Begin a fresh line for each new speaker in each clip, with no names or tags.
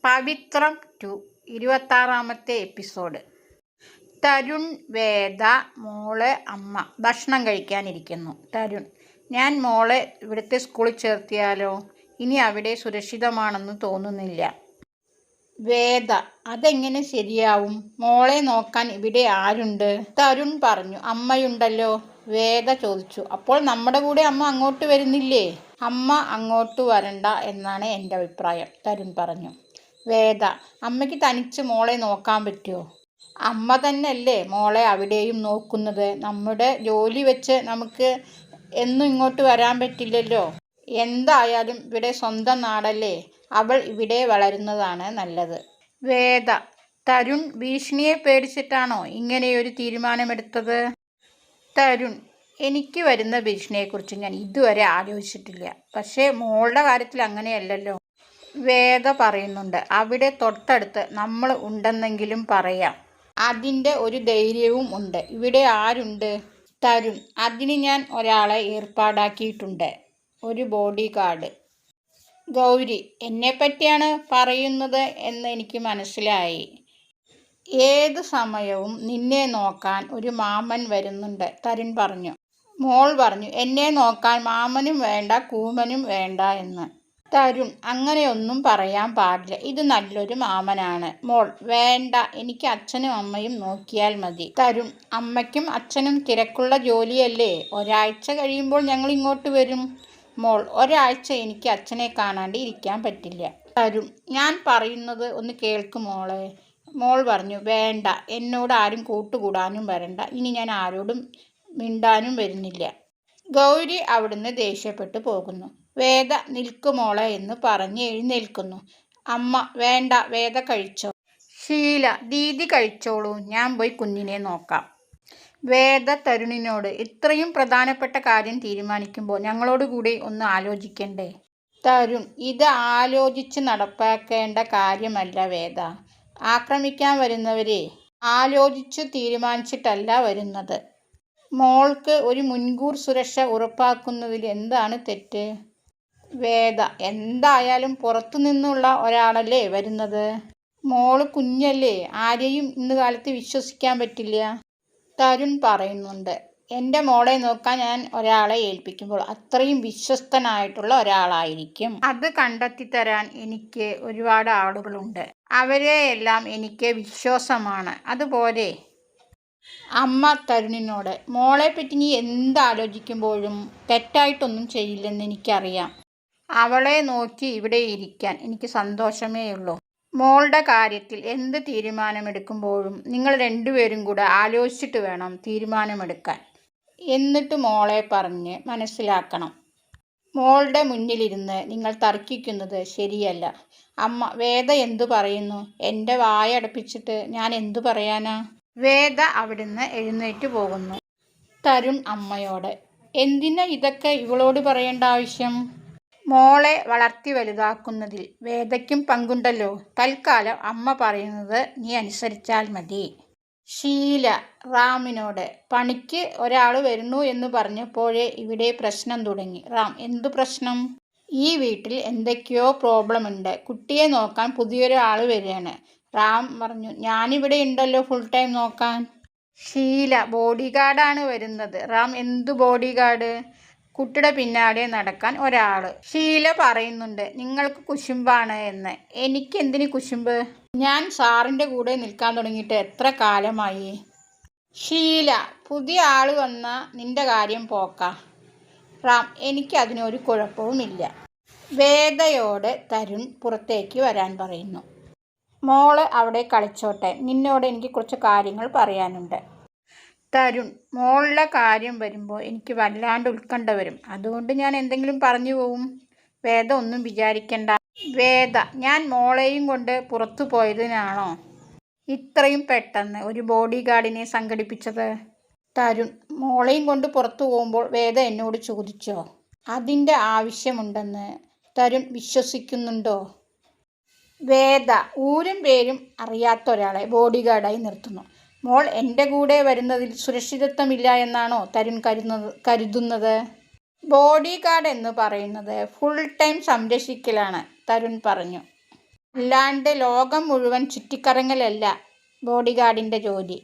പവിത്രം 2 26-ാമത്തെ episode. Tarun, വേദ, മോള്, അമ്മ ഭക്ഷണം കഴിക്കാനിരിക്കുന്നു. തരുൺ: ഞാൻ മോളെ ഇവിടുത്തെ സ്കൂളിൽ ചേർത്തിയാലോ? ഇനി അവിടെ സുരക്ഷിതമാണെന്ന് തോന്നുന്നില്ല. വേദ: അതെങ്ങനെ ശരിയാവും? മോളെ നോക്കാൻ ഇവിടെ ആരുണ്ട്? തരുൺ പറഞ്ഞു: അമ്മയുണ്ടല്ലോ. വേദ ചോദിച്ചു: അപ്പോൾ നമ്മുടെ കൂടെ അമ്മ അങ്ങോട്ട് വരുന്നില്ലേ? അമ്മ അങ്ങോട്ട് വരണ്ട എന്നാണ് എൻ്റെ അഭിപ്രായം, തരുൺ പറഞ്ഞു. വേദ: അമ്മയ്ക്ക് തനിച്ച് മോളെ നോക്കാൻ പറ്റുമോ? അമ്മ തന്നെയല്ലേ മോളെ അവിടെയും നോക്കുന്നത്. നമ്മുടെ ജോലി വെച്ച് നമുക്ക് എന്നും ഇങ്ങോട്ട് വരാൻ പറ്റില്ലല്ലോ. എന്തായാലും ഇവിടെ സ്വന്തം നാടല്ലേ, അവൾ ഇവിടെ വളരുന്നതാണ് നല്ലത്. വേദ: തരുൺ ഭീഷണിയെ പേടിച്ചിട്ടാണോ ഇങ്ങനെയൊരു തീരുമാനമെടുത്തത്? തരുൺ: എനിക്ക് വരുന്ന ഭീഷണിയെക്കുറിച്ച് ഞാൻ ഇതുവരെ ആലോചിച്ചിട്ടില്ല. പക്ഷേ മോളുടെ കാര്യത്തിൽ അങ്ങനെയല്ലല്ലോ. വേദ പറയുന്നുണ്ട്: അവിടെ തൊട്ടടുത്ത് നമ്മൾ ഉണ്ടെന്നെങ്കിലും പറയാം. അതിൻ്റെ ഒരു ധൈര്യവും ഉണ്ട്. ഇവിടെ ആരുണ്ട്? തരുൺ: അതിന് ഞാൻ ഒരാളെ ഏർപ്പാടാക്കിയിട്ടുണ്ട്, ഒരു ബോഡി ഗാർഡ്. ഗൗരി: എന്നെപ്പറ്റിയാണ് പറയുന്നത് എന്ന് എനിക്ക് മനസ്സിലായി. ഏത് സമയവും നിന്നെ നോക്കാൻ ഒരു മാമൻ വരുന്നുണ്ട്, തരുൺ പറഞ്ഞു. മോൾ പറഞ്ഞു: എന്നെ നോക്കാൻ മാമനും വേണ്ട കൂമനും വേണ്ട എന്ന്. തരുൺ: അങ്ങനെയൊന്നും പറയാൻ പാടില്ല, ഇത് നല്ലൊരു മാമനാണ്. മോൾ: വേണ്ട, എനിക്ക് അച്ഛനും അമ്മയും നോക്കിയാൽ മതി. തരുൺ: അമ്മയ്ക്കും അച്ഛനും തിരക്കുള്ള ജോലിയല്ലേ, ഒരാഴ്ച കഴിയുമ്പോൾ ഞങ്ങൾ ഇങ്ങോട്ട് വരും. മോൾ: ഒരാഴ്ച എനിക്ക് അച്ഛനെ കാണാണ്ട് ഇരിക്കാൻ പറ്റില്ല. തരുൺ: ഞാൻ പറയുന്നത് ഒന്ന് കേൾക്ക് മോളെ. മോൾ പറഞ്ഞു: വേണ്ട, എന്നോട് ആരും കൂട്ടുകൂടാനും വരണ്ട, ഇനി ഞാൻ ആരോടും മിണ്ടാനും വരുന്നില്ല. ഗൗരി അവിടുന്ന് ദേഷ്യപ്പെട്ടു പോകുന്നു. വേദ: നിൽക്കു മോളെ എന്ന് പറഞ്ഞ് എഴുന്നേൽക്കുന്നു. അമ്മ: വേണ്ട, വേദ കഴിച്ചോ. ഷീല: ദീദി കഴിച്ചോളൂ, ഞാൻ പോയി കുഞ്ഞിനെ നോക്കാം. വേദ തരുണിനോട്: ഇത്രയും പ്രധാനപ്പെട്ട കാര്യം തീരുമാനിക്കുമ്പോൾ ഞങ്ങളോട് കൂടി ഒന്ന് ആലോചിക്കണ്ടേ? തരുൺ: ഇത് ആലോചിച്ച് നടപ്പാക്കേണ്ട കാര്യമല്ല വേദ. ആക്രമിക്കാൻ വരുന്നവരെ ആലോചിച്ചു തീരുമാനിച്ചിട്ടല്ല വരുന്നത്. മോൾക്ക് ഒരു മുൻകൂർ സുരക്ഷ ഉറപ്പാക്കുന്നതിൽ എന്താണ് തെറ്റ്? വേദ: എന്തായാലും പുറത്തു നിന്നുള്ള ഒരാളല്ലേ വരുന്നത്. മോള് കുഞ്ഞല്ലേ, ആരെയും ഇന്ന് കാലത്ത് വിശ്വസിക്കാൻ പറ്റില്ല. തരുൺ പറയുന്നുണ്ട്: എൻ്റെ മോളെ നോക്കാൻ ഞാൻ ഒരാളെ ഏൽപ്പിക്കുമ്പോൾ അത്രയും വിശ്വസ്തനായിട്ടുള്ള ഒരാളായിരിക്കും. അത് കണ്ടെത്തിത്തരാൻ എനിക്ക് ഒരുപാട് ആളുകളുണ്ട്. അവരെയെല്ലാം എനിക്ക് വിശ്വാസമാണ്. അതുപോലെ അമ്മ തരുണിനോട്: മോളെപ്പറ്റി നീ എന്താലോചിക്കുമ്പോഴും തെറ്റായിട്ടൊന്നും ചെയ്യില്ലെന്ന് എനിക്കറിയാം. അവളെ നോക്കി ഇവിടെ ഇരിക്കാൻ എനിക്ക് സന്തോഷമേ ഉള്ളൂ. മോളുടെ കാര്യത്തിൽ എന്ത് തീരുമാനമെടുക്കുമ്പോഴും നിങ്ങൾ രണ്ടുപേരും കൂടെ ആലോചിച്ചിട്ട് വേണം തീരുമാനമെടുക്കാൻ. എന്നിട്ട് മോളെ പറഞ്ഞ് മനസ്സിലാക്കണം. മോളുടെ മുന്നിലിരുന്ന് നിങ്ങൾ തർക്കിക്കുന്നത് ശരിയല്ല. അമ്മ: വേദ എന്തു പറയുന്നു? എൻ്റെ വായടപ്പിച്ചിട്ട് ഞാൻ എന്തു പറയാനാ? വേദ അവിടുന്ന് എഴുന്നേറ്റ് പോകുന്നു. തരുൺ അമ്മയോട്: എന്തിനാ ഇതൊക്കെ ഇവളോട് പറയേണ്ട ആവശ്യം? മോളെ വളർത്തി വലുതാക്കുന്നതിൽ വേദയ്ക്കും പങ്കുണ്ടല്ലോ. തൽക്കാലം അമ്മ പറയുന്നത് നീ അനുസരിച്ചാൽ മതി. ഷീല റാമിനോട്: പണിക്ക് ഒരാൾ വരുന്നു എന്ന് പറഞ്ഞപ്പോഴേ ഇവിടെ പ്രശ്നം തുടങ്ങി. റാം: എന്തു പ്രശ്നം? ഈ വീട്ടിൽ എന്തൊക്കെയോ പ്രോബ്ലം ഉണ്ട്. കുട്ടിയെ നോക്കാൻ പുതിയൊരാൾ വരികയാണ്. റാം പറഞ്ഞു: ഞാനിവിടെ ഉണ്ടല്ലോ ഫുൾ ടൈം നോക്കാൻ. ഷീല: ബോഡി ഗാർഡാണ് വരുന്നത്. റാം: എന്തു ബോഡി ഗാർഡ്? കുട്ടിയുടെ പിന്നാലെ നടക്കാൻ ഒരാൾ. ഷീല പറയുന്നുണ്ട്: നിങ്ങൾക്ക് കുശുമ്പാണ് എന്ന്. എനിക്ക് എന്തിന് കുശുമ്പ്? ഞാൻ സാറിൻ്റെ കൂടെ നിൽക്കാൻ തുടങ്ങിയിട്ട് എത്ര കാലമായി? ഷീല: പുതിയ ആൾ വന്ന നിന്റെ കാര്യം പോക്കാ. റാം: എനിക്ക് അതിനൊരു കുഴപ്പവുമില്ല. വേദയോട് തരുൺ പുറത്തേക്ക് വരാൻ പറയുന്നു. മോള് അവിടെ കളിച്ചോട്ടെ, നിന്നോട് എനിക്ക് കുറച്ച് കാര്യങ്ങൾ പറയാനുണ്ട്. തരുൺ: മോളുടെ കാര്യം വരുമ്പോൾ എനിക്ക് വല്ലാണ്ട് ഉത്കണ്ഠ വരും. അതുകൊണ്ട് ഞാൻ എന്തെങ്കിലും പറഞ്ഞു പോവും. വേദ ഒന്നും വിചാരിക്കണ്ട. വേദ: ഞാൻ മോളെയും കൊണ്ട് പുറത്തു പോയതിനാണോ ഇത്രയും പെട്ടെന്ന് ഒരു ബോഡി ഗാർഡിനെ സംഘടിപ്പിച്ചത്? തരുൺ: മോളെയും കൊണ്ട് പുറത്തു പോകുമ്പോൾ വേദ എന്നോട് ചോദിച്ചോ? അതിൻ്റെ ആവശ്യമുണ്ടെന്ന് തരുൺ വിശ്വസിക്കുന്നുണ്ടോ? വേദ ഊരും പേരും അറിയാത്ത ഒരാളെ ബോഡി ഗാർഡായി നിർത്തുന്നു. മോൾ എൻ്റെ കൂടെ വരുന്നതിൽ സുരക്ഷിതത്വമില്ല എന്നാണോ തരുൺ കരുതുന്നത്? ബോഡി ഗാർഡ് എന്ന് പറയുന്നത് ഫുൾ ടൈം സംരക്ഷിക്കലാണ്, തരുൺ പറഞ്ഞു. അല്ലാണ്ട് ലോകം മുഴുവൻ ചുറ്റിക്കറങ്ങലല്ല ബോഡിഗാർഡിൻ്റെ ജോലി.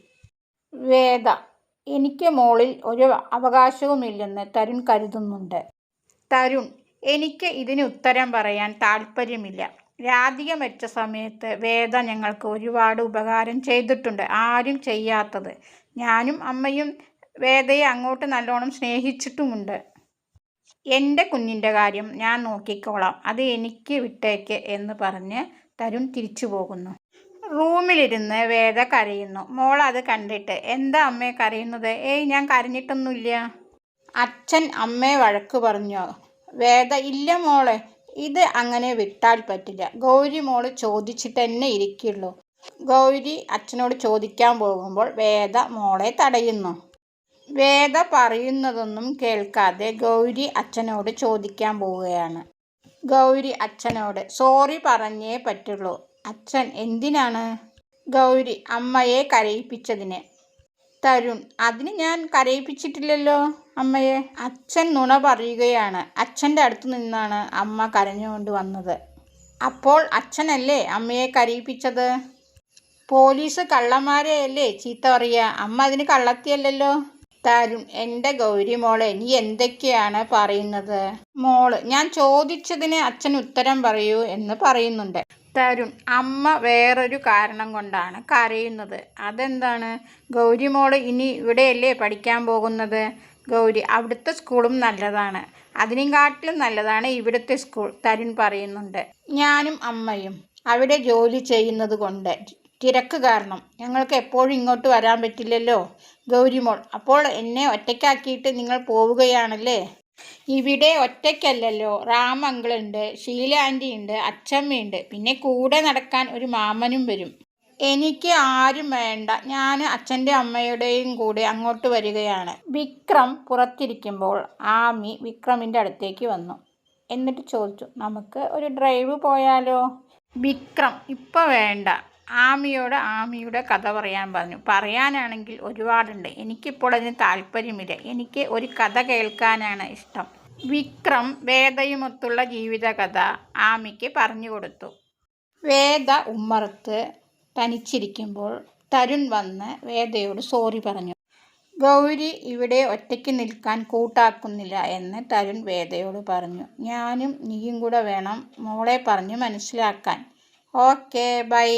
വേദ: എനിക്ക് മോളിൽ ഒരു അവകാശവുമില്ലെന്ന് തരുൺ കരുതുന്നുണ്ട്. തരുൺ: എനിക്ക് ഇതിന് ഉത്തരം പറയാൻ താല്പര്യമില്ല. രാധിക മരിച്ച സമയത്ത് വേദ ഞങ്ങൾക്ക് ഒരുപാട് ഉപകാരം ചെയ്തിട്ടുണ്ട്, ആരും ചെയ്യാത്തത്. ഞാനും അമ്മയും വേദയെ അങ്ങോട്ട് നല്ലോണം സ്നേഹിച്ചിട്ടുമുണ്ട്. എൻ്റെ കുഞ്ഞിൻ്റെ കാര്യം ഞാൻ നോക്കിക്കോളാം, അത് എനിക്ക് വിട്ടേക്ക് എന്ന് പറഞ്ഞ് തരുൺ തിരിച്ചു പോകുന്നു. റൂമിലിരുന്ന് വേദ കരയുന്നു. മോൾ അത് കണ്ടിട്ട് എന്താ അമ്മേ കരയുന്നത്? ഏയ്, ഞാൻ കരഞ്ഞിട്ടൊന്നുമില്ല. അച്ഛൻ അമ്മയെ വഴക്ക് പറഞ്ഞോ? വേദ: ഇല്ല മോളെ, ഇത് അങ്ങനെ വിട്ടാൽ പറ്റില്ല. ഗൗരി മോള് ചോദിച്ചിട്ടെന്നെ ഇരിക്കുള്ളൂ. ഗൗരി അച്ഛനോട് ചോദിക്കാൻ പോകുമ്പോൾ വേദ മോളെ തടയുന്നു. വേദ പറയുന്നതൊന്നും കേൾക്കാതെ ഗൗരി അച്ഛനോട് ചോദിക്കാൻ പോവുകയാണ്. ഗൗരി അച്ഛനോട് സോറി പറഞ്ഞേ പറ്റുള്ളൂ. അച്ഛൻ: എന്തിനാണ്? ഗൗരി: അമ്മയെ കരയിപ്പിച്ചതിന്. തരുൺ: അതിന് ഞാൻ കരയിപ്പിച്ചിട്ടില്ലല്ലോ അമ്മയെ. അച്ഛൻ നുണ പറയുകയാണ്. അച്ഛൻ്റെ അടുത്ത് നിന്നാണ് അമ്മ കരഞ്ഞുകൊണ്ട് വന്നത്. അപ്പോൾ അച്ഛനല്ലേ അമ്മയെ കരയിപ്പിച്ചത്? പോലീസ് കള്ളന്മാരെയല്ലേ ചീത്ത പറയുക, അമ്മ അതിന് കള്ളത്തിയല്ലല്ലോ. തരുൺ: എൻ്റെ ഗൗരി മോളെ, നീ എന്തൊക്കെയാണ് പറയുന്നത്? മോള്: ഞാൻ ചോദിച്ചതിന് അച്ഛൻ ഉത്തരം പറയൂ എന്ന് പറയുന്നുണ്ട്. തരുൺ: അമ്മ വേറൊരു കാരണം കൊണ്ടാണ് കരയുന്നത്. അതെന്താണ്? ഗൗരി മോള് ഇനി ഇവിടെയല്ലേ പഠിക്കാൻ പോകുന്നത്? ഗൗരി: അവിടുത്തെ സ്കൂളും നല്ലതാണ്, അതിനെക്കാട്ടിലും നല്ലതാണ് ഇവിടുത്തെ സ്കൂൾ. തരുൺ പറയുന്നുണ്ട്. ഞാനും അമ്മയും അവിടെ ജോലി ചെയ്യുന്നത് കൊണ്ട് തിരക്ക് കാരണം ഞങ്ങൾക്ക് എപ്പോഴും ഇങ്ങോട്ട് വരാൻ പറ്റില്ലല്ലോ. ഗൗരിമോൾ: അപ്പോൾ എന്നെ ഒറ്റയ്ക്കാക്കിയിട്ട് നിങ്ങൾ പോവുകയാണല്ലേ? ഇവിടെ ഒറ്റയ്ക്കല്ലല്ലോ, റാം അങ്കിളുണ്ട്, ഷീല ആൻറ്റി ഉണ്ട്, അച്ഛമ്മയുണ്ട്, പിന്നെ കൂടെ നടക്കാൻ ഒരു മാമനും വരും. എനിക്ക് ആരും വേണ്ട, ഞാൻ അച്ഛൻ്റെ അമ്മയുടെയും കൂടെ അങ്ങോട്ട് വരികയാണ്. വിക്രം പുറത്തിരിക്കുമ്പോൾ ആമി വിക്രമിൻ്റെ അടുത്തേക്ക് വന്നു. എന്നിട്ട് ചോദിച്ചു: നമുക്ക് ഒരു ഡ്രൈവ് പോയാലോ? വിക്രം: ഇപ്പോൾ വേണ്ട. ആമിയോട് ആമിയുടെ കഥ പറയാൻ പറഞ്ഞു. പറയാനാണെങ്കിൽ ഒരുപാടുണ്ട്, എനിക്കിപ്പോൾ അതിന് താല്പര്യമില്ല. എനിക്ക് ഒരു കഥ കേൾക്കാനാണ് ഇഷ്ടം. വിക്രം വേദയുമൊത്തുള്ള ജീവിതകഥ ആമിക്ക് പറഞ്ഞു കൊടുത്തു. വേദ ഉമ്മറത്ത് തനിച്ചിരിക്കുമ്പോൾ തരുൺ വന്ന് വേദയോട് സോറി പറഞ്ഞു. ഗൗരി ഇവിടെ ഒറ്റയ്ക്ക് നിൽക്കാൻ കൂട്ടാക്കുന്നില്ല എന്ന് തരുൺ വേദയോട് പറഞ്ഞു. ഞാനും നീയും കൂടെ വേണം മോളെ പറഞ്ഞ് മനസ്സിലാക്കാൻ. Okay, by.